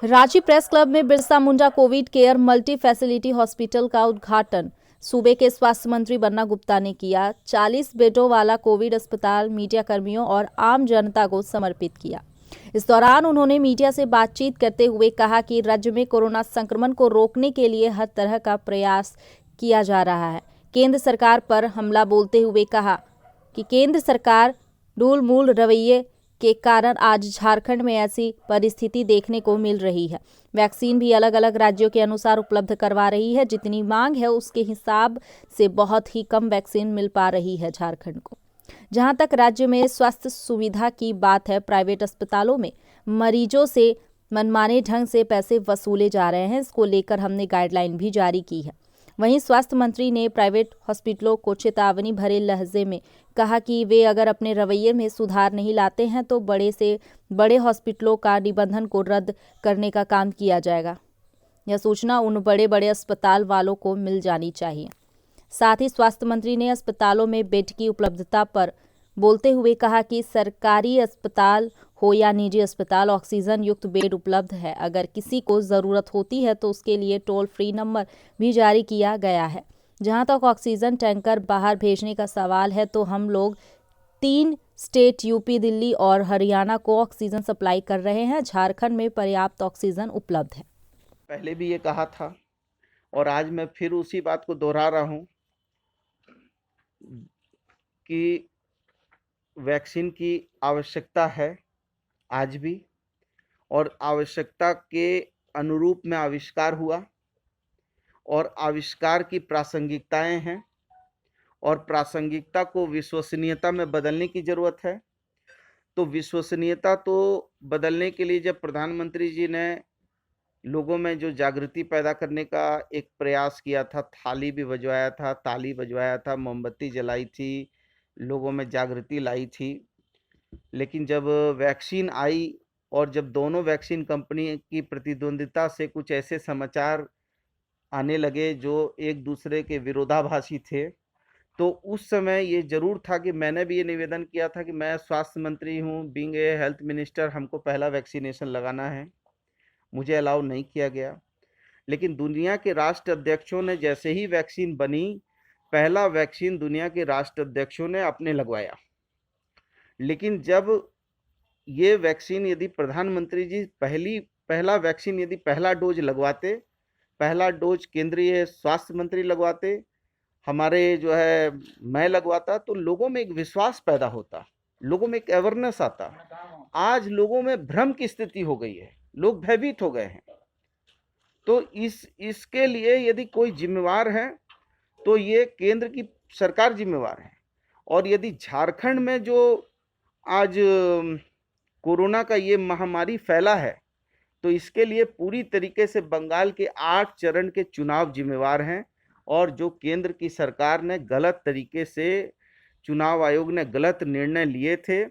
Ranchi press club में Birsa Munda covid care multi facility hospital का उद्घाटन सूबे के स्वास्थ्य मंत्री बन्ना गुप्ता ने किया। 40 बेडों वाला कोविड अस्पताल मीडिया कर्मियों और आम जनता को समर्पित किया। इस दौरान उन्होंने मीडिया से बातचीत करते हुए कहा कि राज्य में कोरोना संक्रमण को रोकने के लिए हर तरह का प्रयास किया जा रहा है। केंद्र सरकार पर हमला बोलते हुए कहा कि केंद्र सरकार ढूल-मूल रवैये के कारण आज झारखंड में ऐसी परिस्थिति देखने को मिल रही है। वैक्सीन भी अलग अलग राज्यों के अनुसार उपलब्ध करवा रही है। जितनी मांग है उसके हिसाब से बहुत ही कम वैक्सीन मिल पा रही है झारखंड को। जहां तक राज्य में स्वास्थ्य सुविधा की बात है, प्राइवेट अस्पतालों में मरीजों से मनमाने ढंग से पैसे वसूले जा रहे हैं। इसको लेकर हमने गाइडलाइन भी जारी की है। वहीं स्वास्थ्य मंत्री ने प्राइवेट हॉस्पिटलों को चेतावनी भरे लहजे में कहा कि वे अगर अपने रवैये में सुधार नहीं लाते हैं तो बड़े से बड़े हॉस्पिटलों का निबंधन को रद्द करने का काम किया जाएगा। यह सूचना उन बड़े बड़े अस्पताल वालों को मिल जानी चाहिए। साथ ही स्वास्थ्य मंत्री ने अस्पतालों में बेड की उपलब्धता पर बोलते हुए कहा कि सरकारी अस्पताल हो या निजी अस्पताल, ऑक्सीजन युक्त बेड उपलब्ध है। अगर किसी को ज़रूरत होती है तो उसके लिए टोल फ्री नंबर भी जारी किया गया है। जहां तक ऑक्सीजन टैंकर बाहर भेजने का सवाल है तो हम लोग 3 स्टेट यूपी, दिल्ली और हरियाणा को ऑक्सीजन सप्लाई कर रहे हैं। झारखंड में पर्याप्त ऑक्सीजन उपलब्ध है। पहले भी ये कहा था और आज मैं फिर उसी बात को दोहरा रहा हूँ कि वैक्सीन की आवश्यकता है आज भी, और आवश्यकता के अनुरूप में आविष्कार हुआ और आविष्कार की प्रासंगिकताएं हैं और प्रासंगिकता को विश्वसनीयता में बदलने की ज़रूरत है। तो विश्वसनीयता तो बदलने के लिए जब प्रधानमंत्री जी ने लोगों में जो जागृति पैदा करने का एक प्रयास किया था, थाली भी बजवाया था, ताली बजवाया था, मोमबत्ती जलाई थी, लोगों में जागृति लाई थी। लेकिन जब वैक्सीन आई और जब दोनों वैक्सीन कंपनी की प्रतिद्वंदिता से कुछ ऐसे समाचार आने लगे जो एक दूसरे के विरोधाभासी थे, तो उस समय ये ज़रूर था कि मैंने भी ये निवेदन किया था कि मैं स्वास्थ्य मंत्री हूँ, बीइंग ए हेल्थ मिनिस्टर, हमको पहला वैक्सीनेशन लगाना है। मुझे अलाउ नहीं किया गया। लेकिन दुनिया के राष्ट्र अध्यक्षों ने जैसे ही वैक्सीन बनी, पहला वैक्सीन दुनिया के राष्ट्र अध्यक्षों ने अपने लगवाया। लेकिन जब ये वैक्सीन यदि प्रधानमंत्री जी पहला वैक्सीन यदि पहला डोज लगवाते, पहला डोज केंद्रीय स्वास्थ्य मंत्री लगवाते, हमारे जो है मैं लगवाता, तो लोगों में एक विश्वास पैदा होता, लोगों में एक अवेयरनेस आता। आज लोगों में भ्रम की स्थिति हो गई है, लोग भयभीत हो गए हैं। तो इसके लिए यदि कोई जिम्मेवार है तो ये केंद्र की सरकार जिम्मेवार है। और यदि झारखंड में जो आज कोरोना का ये महामारी फैला है तो इसके लिए पूरी तरीके से बंगाल के 8 चरण के चुनाव जिम्मेवार हैं। और जो केंद्र की सरकार ने गलत तरीके से, चुनाव आयोग ने गलत निर्णय लिए थे,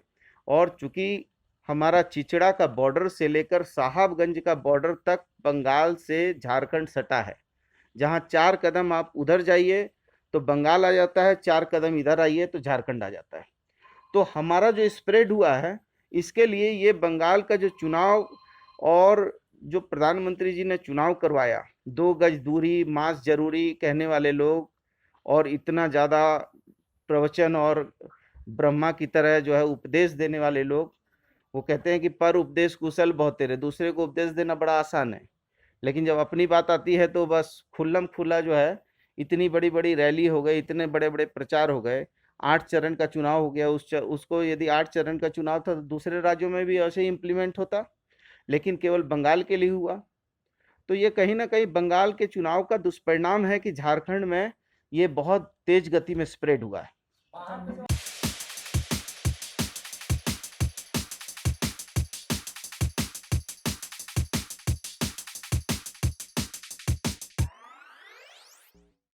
और चूंकि हमारा चिचड़ा का बॉर्डर से लेकर साहबगंज का बॉर्डर तक बंगाल से झारखंड सटा है। जहां 4 कदम आप उधर जाइए तो बंगाल आ जाता है, 4 कदम इधर आइए तो झारखंड आ जाता है। तो हमारा जो स्प्रेड हुआ है, इसके लिए ये बंगाल का जो चुनाव और जो प्रधानमंत्री जी ने चुनाव करवाया, 2 गज दूरी, मास्क जरूरी कहने वाले लोग, और इतना ज़्यादा प्रवचन और ब्रह्मा की तरह जो है उपदेश देने वाले लोग, वो कहते हैं कि पर उपदेश कुशल बहुत तेरे। दूसरे को उपदेश देना बड़ा आसान है, लेकिन जब अपनी बात आती है तो बस खुल्लम खुल्ला जो है, इतनी बड़ी बड़ी रैली हो गई, इतने बड़े बड़े प्रचार हो गए, 8 चरण का चुनाव हो गया। उसको यदि 8 चरण का चुनाव था तो दूसरे राज्यों में भी ऐसे ही इम्प्लीमेंट होता, लेकिन केवल बंगाल के लिए हुआ। तो ये कहीं ना कहीं बंगाल के चुनाव का दुष्परिणाम है कि झारखंड में ये बहुत तेज गति में स्प्रेड हुआ है।